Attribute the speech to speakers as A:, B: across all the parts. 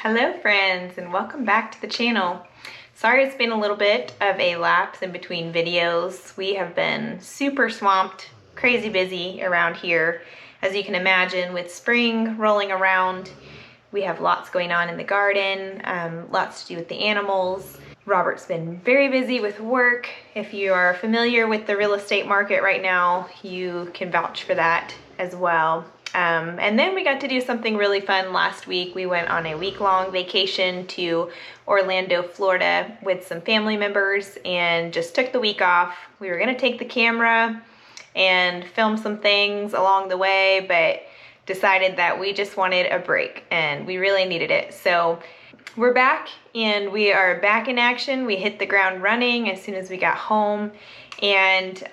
A: Hello friends, and welcome back to the channel. Sorry it's been a little bit of a lapse in between videos. We have been super swamped, crazy busy around here. As you can imagine, with spring rolling around, we have lots going on in the garden, lots to do with the animals. Robert's been very busy with work. If you are familiar with the real estate market right now, you can vouch for that as well. And then we got to do something really fun last week. We went on a week-long vacation to Orlando, Florida with some family members and just took the week off. We were gonna take the camera and film some things along the way, but decided that we just wanted a break and we really needed it. So we're back and we are back in action. We hit the ground running as soon as we got home, and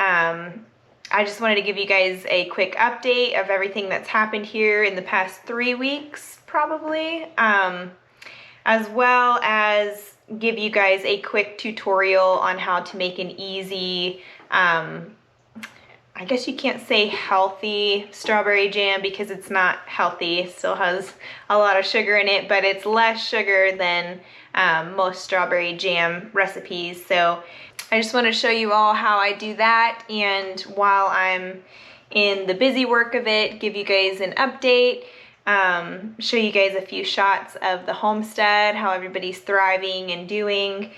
A: I just wanted to give you guys a quick update of everything that's happened here in the past 3 weeks, probably, as well as give you guys a quick tutorial on how to make an easy, I guess you can't say healthy strawberry jam because it's not healthy. It still has a lot of sugar in it, but it's less sugar than most strawberry jam recipes. So I just want to show you all how I do that, and while I'm in the busy work of it, give you guys an update, show you guys a few shots of the homestead, how everybody's thriving and doing.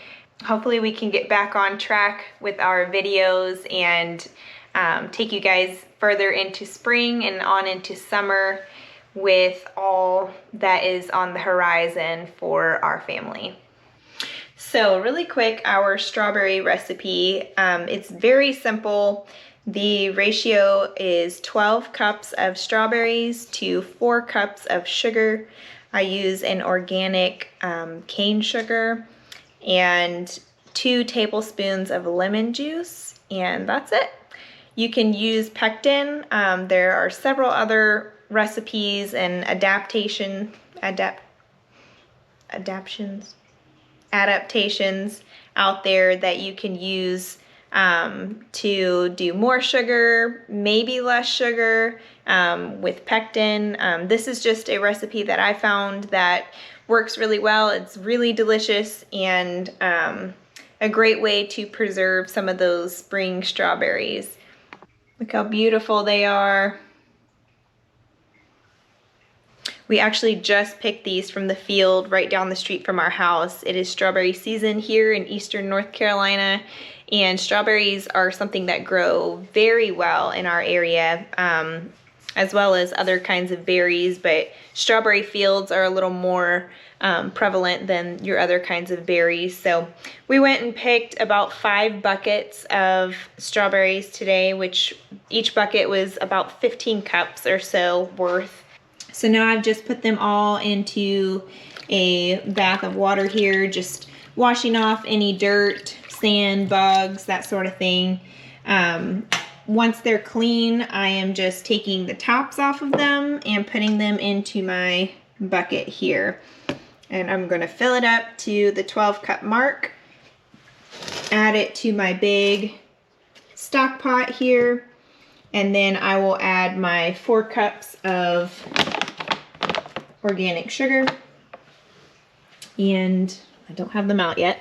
A: Hopefully we can get back on track with our videos and take you guys further into spring and on into summer with all that is on the horizon for our family. So really quick, our strawberry recipe, it's very simple. The ratio is 12 cups of strawberries to 4 cups of sugar. I use an organic cane sugar and 2 tablespoons of lemon juice, and that's it. You can use pectin. There are several other recipes and adaptations out there that you can use to do more sugar, maybe less sugar with pectin. This is just a recipe that I found that works really well. It's really delicious and a great way to preserve some of those spring strawberries. Look how beautiful they are. We actually just picked these from the field right down the street from our house. It is strawberry season here in eastern North Carolina, and strawberries are something that grow very well in our area, as well as other kinds of berries, but strawberry fields are a little more prevalent than your other kinds of berries. So we went and picked about 5 buckets of strawberries today, which each bucket was about 15 cups or so worth. So now I've just put them all into a bath of water here, just washing off any dirt, sand, bugs, that sort of thing. Once they're clean, I am just taking the tops off of them and putting them into my bucket here. And I'm going to fill it up to the 12 cup mark, add it to my big stock pot here, and then I will add my 4 cups of organic sugar, and I don't have them out yet.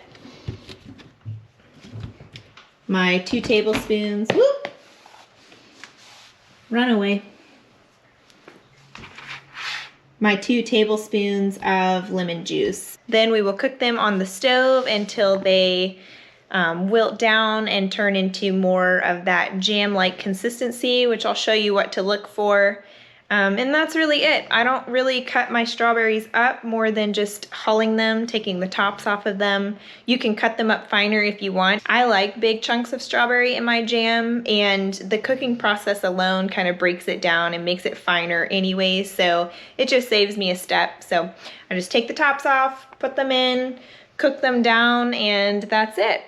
A: My 2 tablespoons, whoop, run away. My 2 tablespoons of lemon juice. Then we will cook them on the stove until they wilt down and turn into more of that jam-like consistency, which I'll show you what to look for. And that's really it. I don't really cut my strawberries up more than just hulling them, taking the tops off of them. You can cut them up finer if you want. I like big chunks of strawberry in my jam, and the cooking process alone kind of breaks it down and makes it finer anyway, so it just saves me a step. So I just take the tops off, put them in, cook them down, and that's it.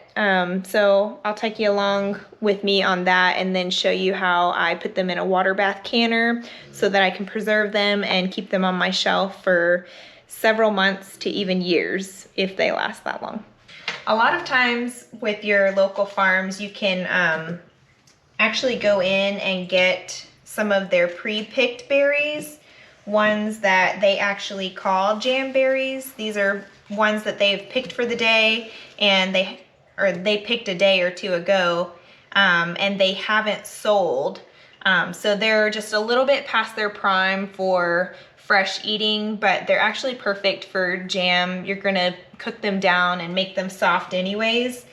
A: So I'll take you along with me on that and then show you how I put them in a water bath canner so that I can preserve them and keep them on my shelf for several months to even years if they last that long. A lot of times with your local farms, you can actually go in and get some of their pre-picked berries ones that they actually call jam berries. These are ones that they've picked for the day, and they picked a day or two ago, and they haven't sold. So they're just a little bit past their prime for fresh eating, but they're actually perfect for jam. You're gonna cook them down and make them soft anyways.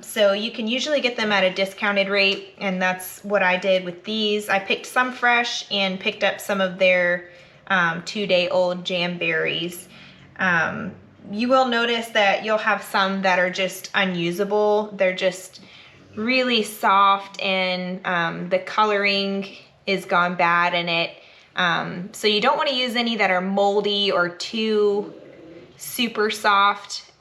A: So you can usually get them at a discounted rate, and that's what I did with these. I picked some fresh and picked up some of their 2-day-old jam berries. You will notice that you'll have some that are just unusable. They're just really soft, and the coloring is gone bad in it. So you don't want to use any that are moldy or too super soft.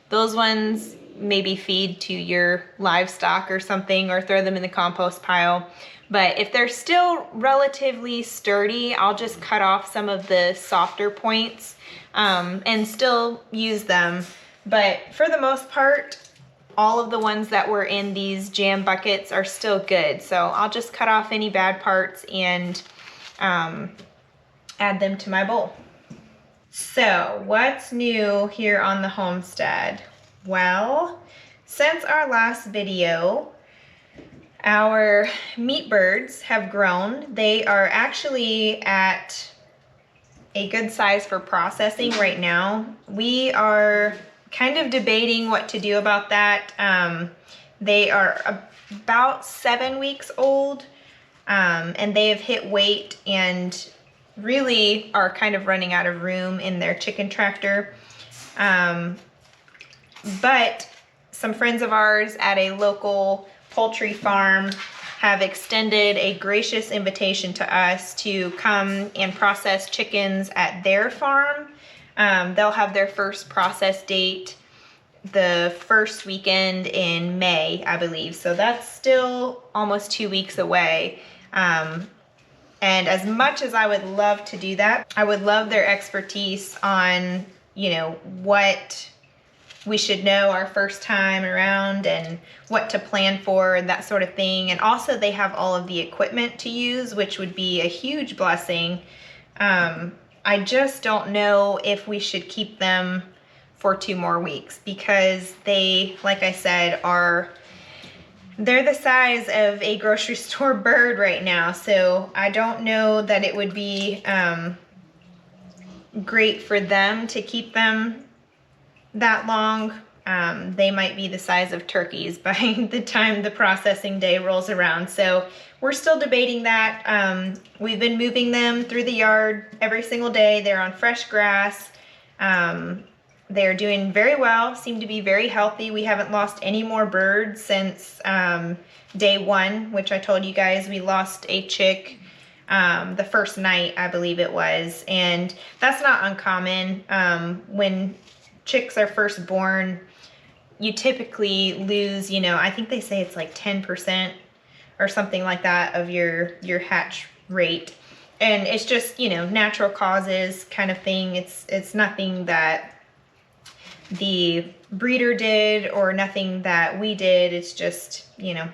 A: Those ones maybe feed to your livestock or something, or throw them in the compost pile. But if they're still relatively sturdy, I'll just cut off some of the softer points and still use them. But for the most part, all of the ones that were in these jam buckets are still good. So I'll just cut off any bad parts and add them to my bowl. So what's new here on the homestead? Well, since our last video, our meat birds have grown. They are actually at a good size for processing right now. We are kind of debating what to do about that. They are about 7 weeks old, and they have hit weight and really are kind of running out of room in their chicken tractor. But some friends of ours at a local poultry farm have extended a gracious invitation to us to come and process chickens at their farm. They'll have their first process date the first weekend in May, I believe. So that's still almost 2 weeks away. And as much as I would love to do that, I would love their expertise on, you know, what we should know our first time around and what to plan for and that sort of thing. And also they have all of the equipment to use, which would be a huge blessing. I just don't know if we should keep them for 2 more weeks, because they, like I said, they're the size of a grocery store bird right now. So I don't know that it would be great for them to keep them that long. They might be the size of turkeys by the time the processing day rolls around. So we're still debating that. We've been moving them through the yard every single day. They're on fresh grass. They're doing very well, seem to be very healthy. We haven't lost any more birds since day 1, which I told you guys we lost a chick the first night, I believe it was. And that's not uncommon. When chicks are first born, you typically lose, you know, I think they say it's like 10% or something like that of your hatch rate. And it's just, you know, natural causes kind of thing. It's nothing that the breeder did or nothing that we did. It's just, you know,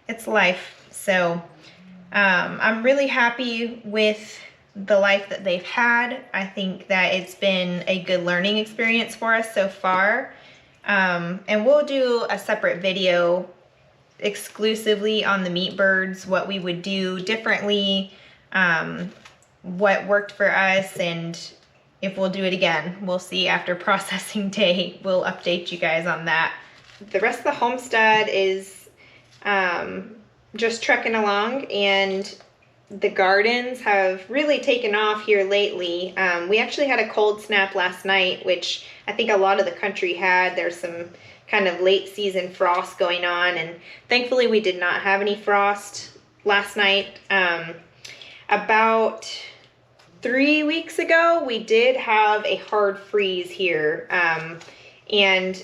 A: it's life. So I'm really happy with the life that they've had. I think that it's been a good learning experience for us so far. And we'll do a separate video exclusively on the meat birds, what we would do differently, what worked for us, and if we'll do it again. We'll see after processing day. We'll update you guys on that. The rest of the homestead is just trucking along, and the gardens have really taken off here lately. We actually had a cold snap last night, which I think a lot of the country had. There's some kind of late season frost going on, and thankfully we did not have any frost last night. About 3 weeks ago, we did have a hard freeze here. And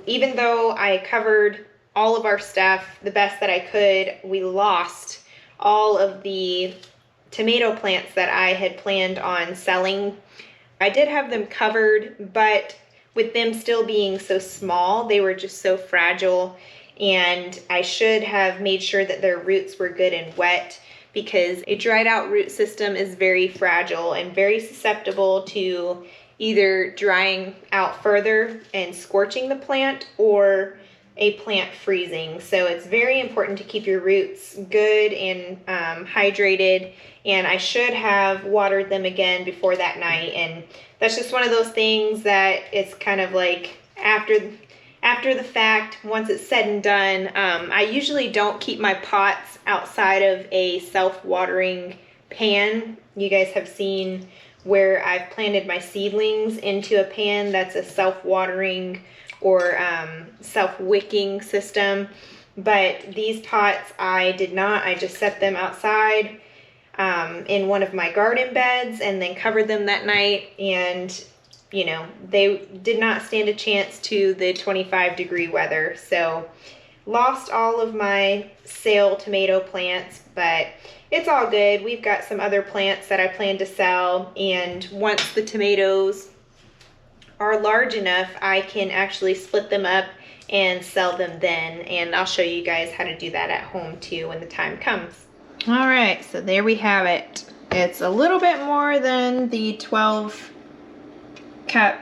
A: even though I covered all of our stuff the best that I could, we lost all of the tomato plants that I had planned on selling. I did have them covered, but with them still being so small, they were just so fragile, and I should have made sure that their roots were good and wet because a dried out root system is very fragile and very susceptible to either drying out further and scorching the plant or a plant freezing. So it's very important to keep your roots good and hydrated, and I should have watered them again before that night. And that's just one of those things that it's kind of like after the fact, once it's said and done. I usually don't keep my pots outside of a self-watering pan. You guys have seen where I've planted my seedlings into a pan that's a self-watering or self-wicking system. But these pots I did not. I just set them outside in one of my garden beds and then covered them that night, and you know, they did not stand a chance to the 25-degree weather. So lost all of my sale tomato plants, but it's all good. We've got some other plants that I plan to sell, and once the tomatoes are large enough, I can actually split them up and sell them then, and I'll show you guys how to do that at home too when the time comes. All right, so there we have it. It's a little bit more than the 12 cup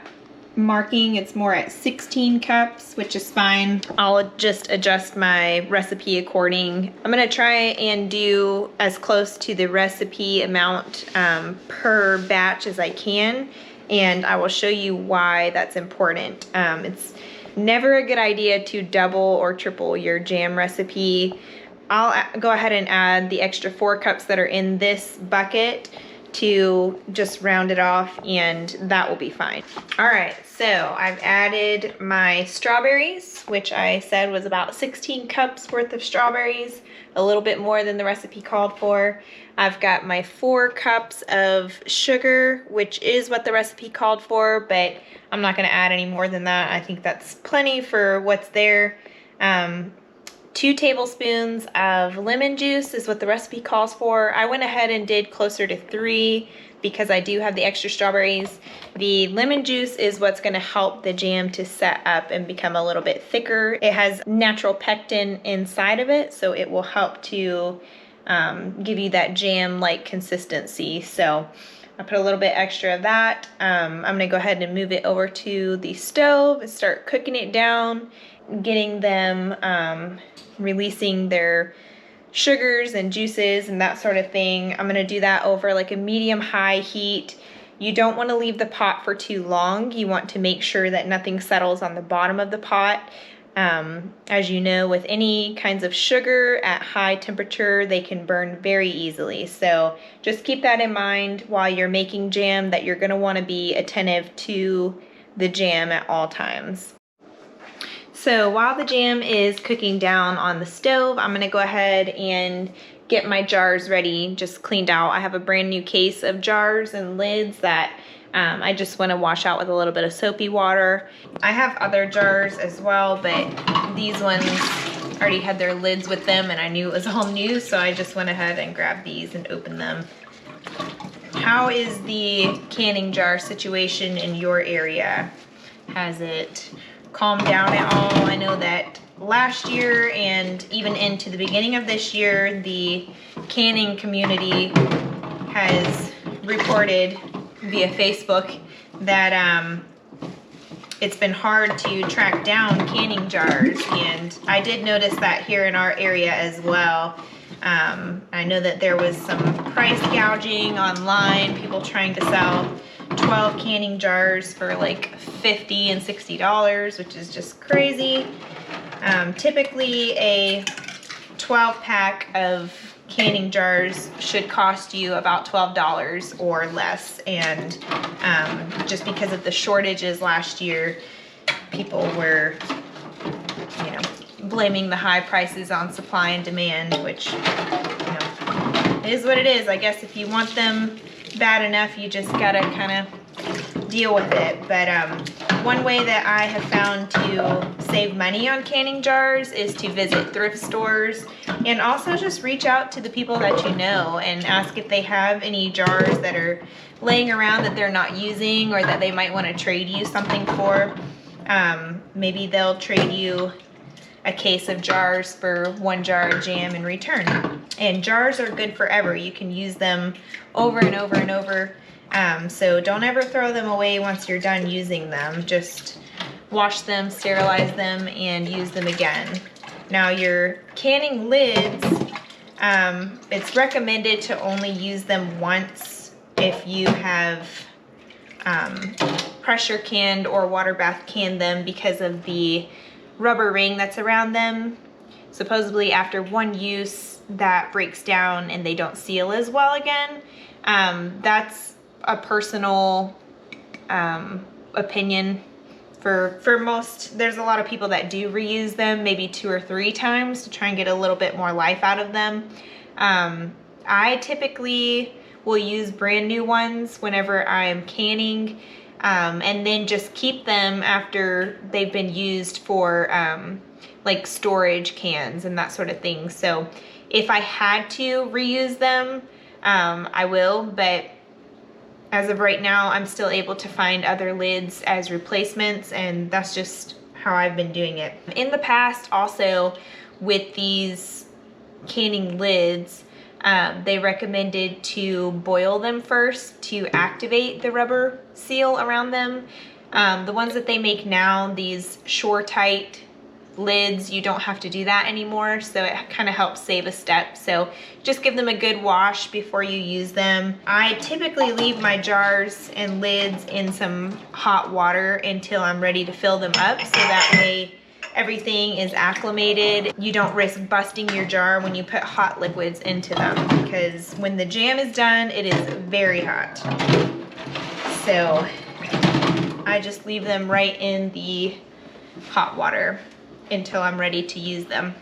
A: marking. It's more at 16 cups, which is fine. I'll just adjust my recipe according. I'm gonna try and do as close to the recipe amount per batch as I can, and I will show you why that's important. It's never a good idea to double or triple your jam recipe. I'll go ahead and add the extra 4 cups that are in this bucket to just round it off, and that will be fine. All right, so I've added my strawberries, which I said was about 16 cups worth of strawberries, a little bit more than the recipe called for. I've got my 4 cups of sugar, which is what the recipe called for, but I'm not gonna add any more than that. I think that's plenty for what's there. 2 tablespoons of lemon juice is what the recipe calls for. I went ahead and did closer to 3 because I do have the extra strawberries. The lemon juice is what's gonna help the jam to set up and become a little bit thicker. It has natural pectin inside of it, so it will help to give you that jam-like consistency. So I put a little bit extra of that. I'm gonna go ahead and move it over to the stove and start cooking it down, getting them releasing their sugars and juices and that sort of thing. I'm gonna do that over like a medium-high heat. You don't wanna leave the pot for too long. You want to make sure that nothing settles on the bottom of the pot. As you know, with any kinds of sugar at high temperature, they can burn very easily. So just keep that in mind while you're making jam, that you're gonna wanna be attentive to the jam at all times. So while the jam is cooking down on the stove, I'm gonna go ahead and get my jars ready, just cleaned out. I have a brand new case of jars and lids that I just wanna wash out with a little bit of soapy water. I have other jars as well, but these ones already had their lids with them and I knew it was all new, so I just went ahead and grabbed these and opened them. How is the canning jar situation in your area? Has it calmed down at all? I know that last year and even into the beginning of this year, the canning community has reported via Facebook that it's been hard to track down canning jars, and I did notice that here in our area as well. I know that there was some price gouging online, people trying to sell 12 canning jars for like $50 and $60, which is just crazy. Typically a 12-pack of canning jars should cost you about $12 or less, and just because of the shortages last year, people were, you know, blaming the high prices on supply and demand, which, you know, is what it is. I guess if you want them bad enough, you just gotta kind of deal with it. But one way that I have found to save money on canning jars is to visit thrift stores and also just reach out to the people that you know and ask if they have any jars that are laying around that they're not using or that they might want to trade you something for. Maybe they'll trade you a case of jars for 1 jar of jam in return. And jars are good forever. You can use them over and over and over. So don't ever throw them away once you're done using them. Just wash them, sterilize them, and use them again. Now your canning lids, it's recommended to only use them once if you have pressure canned or water bath canned them because of the rubber ring that's around them. Supposedly after one use that breaks down and they don't seal as well again. That's a personal opinion. For most, there's a lot of people that do reuse them maybe 2 or 3 times to try and get a little bit more life out of them. I typically will use brand new ones whenever I'm canning, and then just keep them after they've been used for like storage cans and that sort of thing. So if I had to reuse them, I will, but as of right now, I'm still able to find other lids as replacements, and that's just how I've been doing it. In the past, also with these canning lids, they recommended to boil them first to activate the rubber seal around them. The ones that they make now, these Shore-Tight lids, you don't have to do that anymore, so it kind of helps save a step. So just give them a good wash before you use them. I typically leave my jars and lids in some hot water until I'm ready to fill them up, so that way everything is acclimated. You don't risk busting your jar when you put hot liquids into them, because when the jam is done, it is very hot. So I just leave them right in the hot water until I'm ready to use them.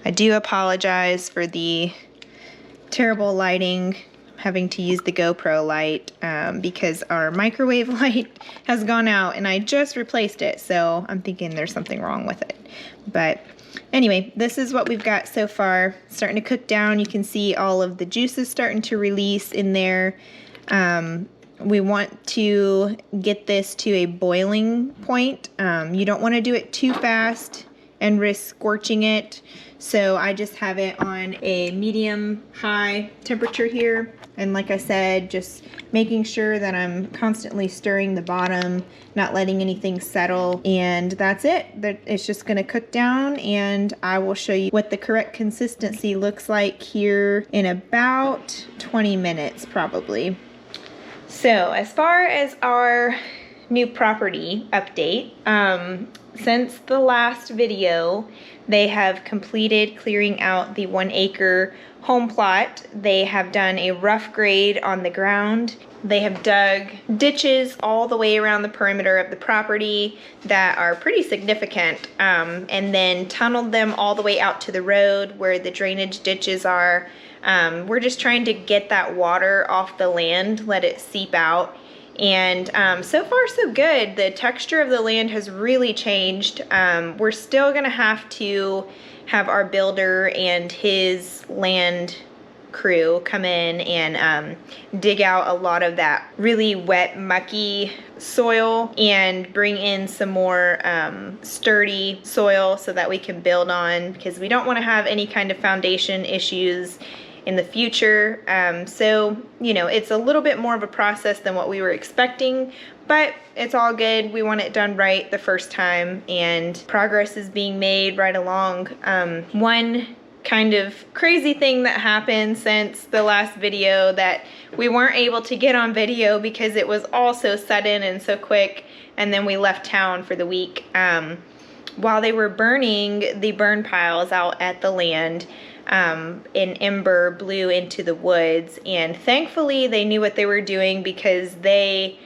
A: I do apologize for the terrible lighting, having to use the GoPro light because our microwave light has gone out and I just replaced it, so I'm thinking there's something wrong with it. But anyway, this is what we've got so far. It's starting to cook down. You can see all of the juices starting to release in there. We want to get this to a boiling point. You don't want to do it too fast and risk scorching it. So I just have it on a medium-high temperature here. And like I said, just making sure that I'm constantly stirring the bottom, not letting anything settle. And that's it. It's just going to cook down, and I will show you what the correct consistency looks like here in about 20 minutes probably. So as far as our new property update. Since the last video, they have completed clearing out the 1 acre home plot. They have done a rough grade on the ground. They have dug ditches all the way around the perimeter of the property that are pretty significant, and then tunneled them all the way out to the road where the drainage ditches are. We're just trying to get that water off the land, let it seep out. And so far so good. The texture of the land has really changed. We're still gonna have to have our builder and his land crew come in and dig out a lot of that really wet, mucky soil and bring in some more sturdy soil so that we can build on, because we don't want to have any kind of foundation issues in the future. So, you know, it's a little bit more of a process than what we were expecting, but it's all good. We want it done right the first time, and progress is being made right along. One kind of crazy thing that happened since the last video that we weren't able to get on video because it was all so sudden and so quick, and then we left town for the week. While they were burning the burn piles out at the land, an ember blew into the woods, and thankfully they knew what they were doing because they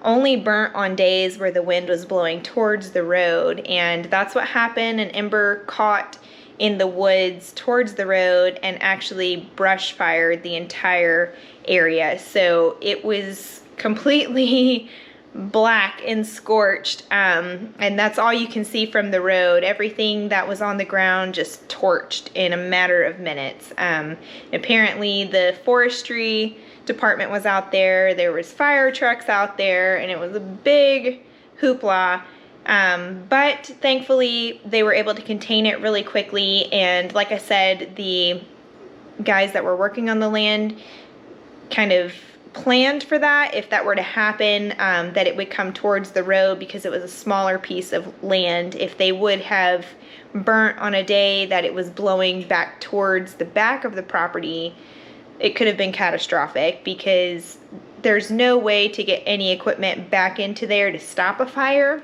A: only burnt on days where the wind was blowing towards the road, and that's what happened. An ember caught in the woods towards the road and actually brush fired the entire area. So it was completely black and scorched, and that's all you can see from the road. Everything that was on the ground just torched in a matter of minutes. Apparently the forestry department was out there, there was fire trucks out there, and it was a big hoopla. But thankfully they were able to contain it really quickly, and like I said, the guys that were working on the land kind of planned for that, if that were to happen, that it would come towards the road because it was a smaller piece of land. If they would have burnt on a day that it was blowing back towards the back of the property, it could have been catastrophic, because there's no way to get any equipment back into there to stop a fire,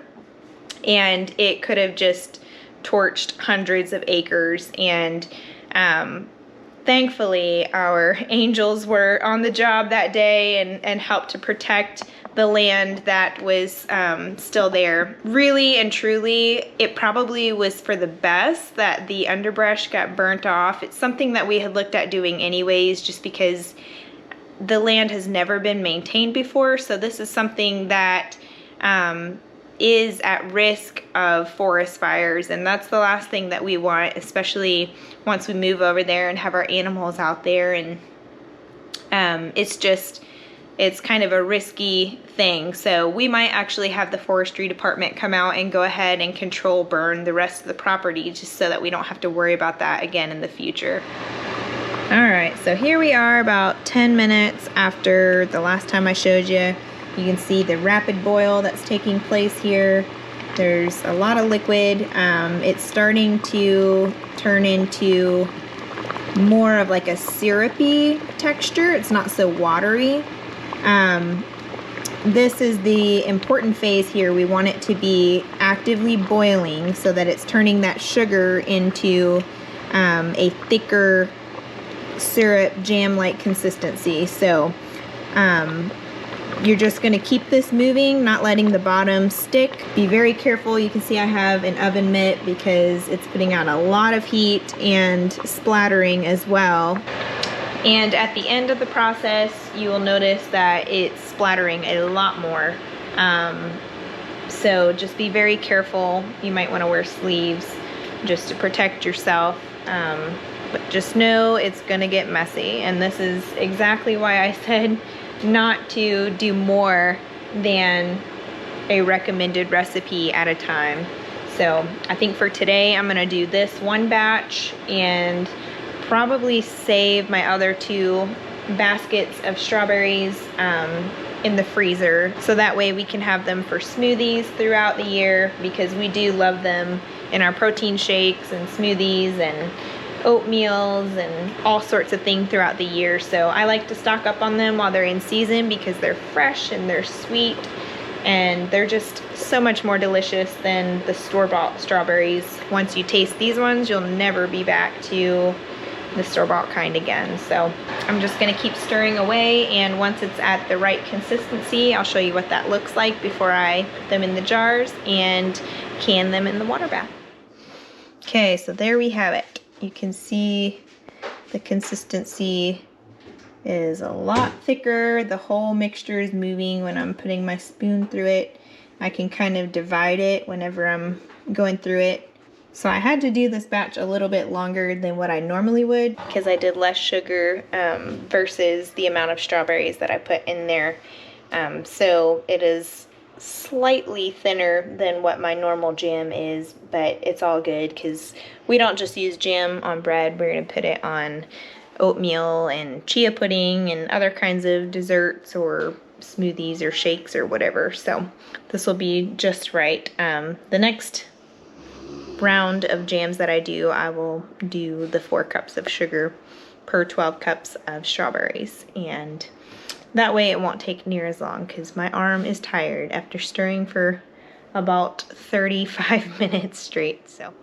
A: and it could have just torched hundreds of acres. And thankfully our angels were on the job that day and helped to protect the land that was still there. Really and truly, it probably was for the best that the underbrush got burnt off. It's something that we had looked at doing anyways, just because the land has never been maintained before. So this is something that is at risk of forest fires, and that's the last thing that we want, especially once we move over there and have our animals out there. And it's kind of a risky thing. So we might actually have the forestry department come out and go ahead and control burn the rest of the property, just so that we don't have to worry about that again in the future. All right, so here we are about 10 minutes after the last time I showed you. You can see the rapid boil that's taking place here. There's a lot of liquid. It's starting to turn into more of like a syrupy texture. It's not so watery. This is the important phase here. We want it to be actively boiling so that it's turning that sugar into a thicker syrup jam-like consistency. So you're just going to keep this moving, not letting the bottom stick. Be very careful. You can see I have an oven mitt because it's putting out a lot of heat and splattering as well. And at the end of the process, you will notice that it's splattering a lot more. So just be very careful. You might want to wear sleeves just to protect yourself. But just know it's going to get messy. And this is exactly why I said not to do more than a recommended recipe at a time. So I think for today I'm gonna do this one batch and probably save my other 2 baskets of strawberries in the freezer, so that way we can have them for smoothies throughout the year, because we do love them in our protein shakes and smoothies and oatmeals and all sorts of things throughout the year. So I like to stock up on them while they're in season because they're fresh and they're sweet. and they're just so much more delicious than the store-bought strawberries. Once you taste these ones, you'll never be back to the store-bought kind again. So I'm just gonna keep stirring away, and once it's at the right consistency, I'll show you what that looks like before I put them in the jars and can them in the water bath. Okay, so there we have it. You can see the consistency is a lot thicker. The whole mixture is moving when I'm putting my spoon through it. I can kind of divide it whenever I'm going through it. So I had to do this batch a little bit longer than what I normally would because I did less sugar versus the amount of strawberries that I put in there. So it is slightly thinner than what my normal jam is, but it's all good because we don't just use jam on bread. We're going to put it on oatmeal and chia pudding and other kinds of desserts or smoothies or shakes or whatever. So this will be just right. The next round of jams that I do, I will do the 4 cups of sugar per 12 cups of strawberries, and that way it won't take near as long because my arm is tired after stirring for about 35 minutes straight. So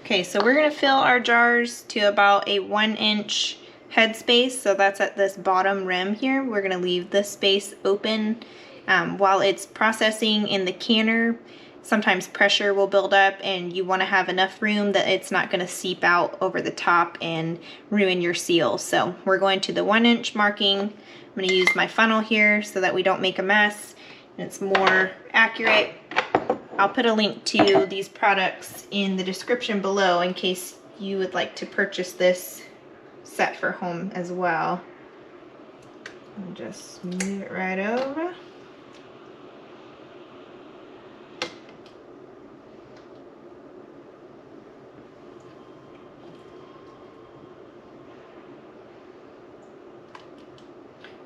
A: okay, so we're gonna fill our jars to about a 1-inch head space, so that's at this bottom rim here. We're gonna leave this space open while it's processing in the canner. Sometimes pressure will build up and you want to have enough room that it's not going to seep out over the top and ruin your seal. So we're going to the 1-inch marking. I'm going to use my funnel here so that we don't make a mess and it's more accurate. I'll put a link to these products in the description below in case you would like to purchase this set for home as well. And just move it right over.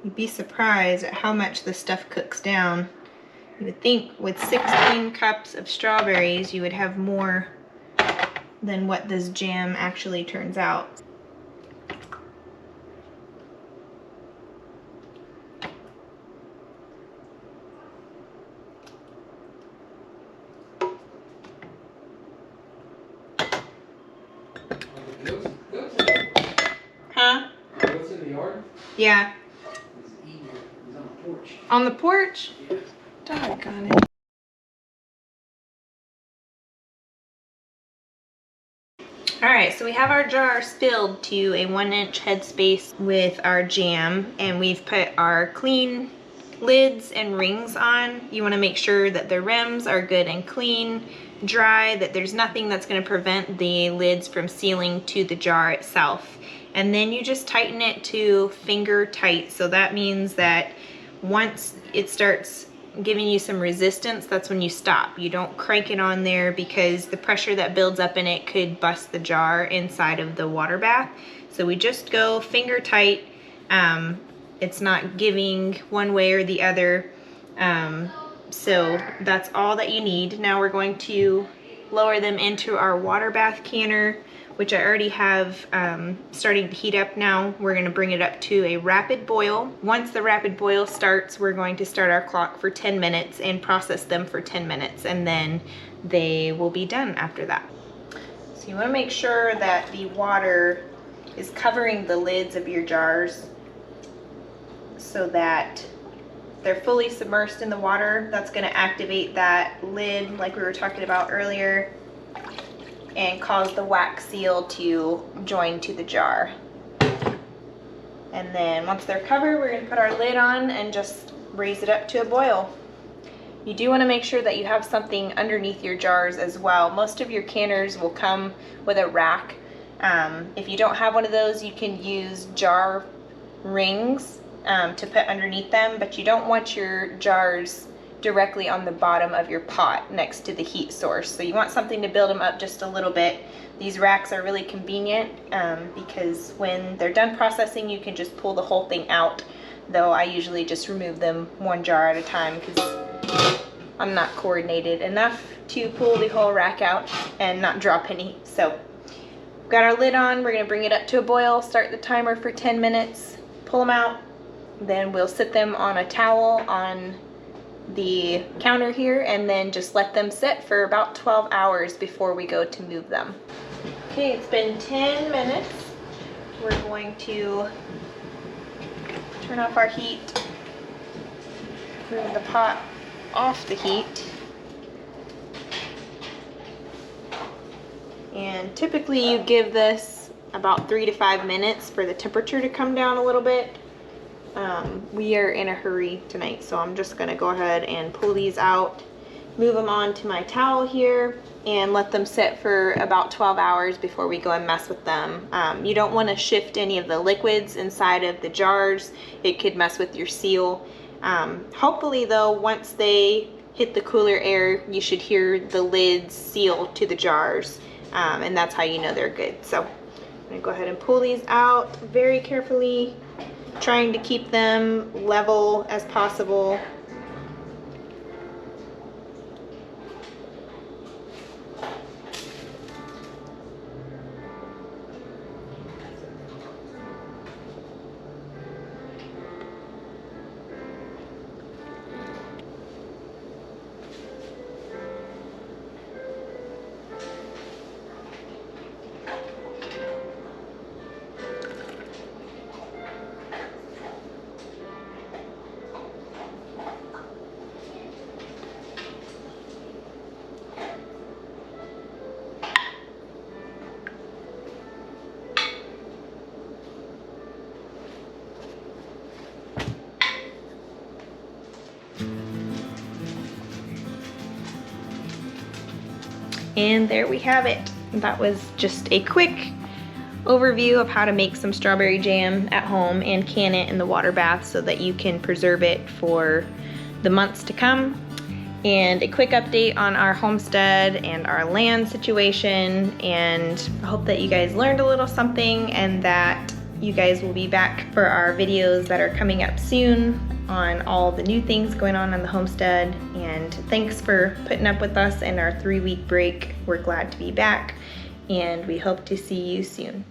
A: You'd be surprised at how much this stuff cooks down. You would think with 16 cups of strawberries you would have more than what this jam actually turns out. Huh?
B: What's in the yard?
A: Yeah. On the porch?
B: Yeah.
A: Doggone it. Alright, so we have our jars filled to a 1-inch headspace with our jam, and we've put our clean lids and rings on. You want to make sure that the rims are good and clean, dry, that there's nothing that's going to prevent the lids from sealing to the jar itself. And then you just tighten it to finger tight. So that means that once it starts giving you some resistance, that's when you stop. You don't crank it on there because the pressure that builds up in it could bust the jar inside of the water bath. So we just go finger tight. It's not giving one way or the other. So that's all that you need. Now we're going to lower them into our water bath canner, which I already have starting to heat up now. We're gonna bring it up to a rapid boil. Once the rapid boil starts, we're going to start our clock for 10 minutes and process them for 10 minutes, and then they will be done after that. So you wanna make sure that the water is covering the lids of your jars so that they're fully submersed in the water. That's gonna activate that lid like we were talking about earlier and cause the wax seal to join to the jar. And then once they're covered, we're gonna put our lid on and just raise it up to a boil. You do wanna make sure that you have something underneath your jars as well. Most of your canners will come with a rack. If you don't have one of those, you can use jar rings to put underneath them, but you don't want your jars directly on the bottom of your pot next to the heat source. So you want something to build them up just a little bit. These racks are really convenient because when they're done processing, you can just pull the whole thing out, though I usually just remove them one jar at a time because I'm not coordinated enough to pull the whole rack out and not drop any. So we've got our lid on, we're gonna bring it up to a boil, start the timer for 10 minutes, pull them out, then we'll sit them on a towel on the counter here and then just let them sit for about 12 hours before we go to move them. Okay, it's been 10 minutes. We're going to turn off our heat, move the pot off the heat. And typically you give this about 3 to 5 minutes for the temperature to come down a little bit. We are in a hurry tonight, so I'm just gonna go ahead and pull these out, move them onto my towel here, and let them sit for about 12 hours before we go and mess with them. You don't want to shift any of the liquids inside of the jars. It could mess with your seal. Hopefully though, once they hit the cooler air, you should hear the lids seal to the jars, and that's how you know they're good. So I'm gonna go ahead and pull these out very carefully, trying to keep them level as possible. And there we have it. That was just a quick overview of how to make some strawberry jam at home and can it in the water bath so that you can preserve it for the months to come. And a quick update on our homestead and our land situation, and I hope that you guys learned a little something and that you guys will be back for our videos that are coming up soon on all the new things going on the homestead. And thanks for putting up with us in our 3-week break. We're glad to be back, and we hope to see you soon.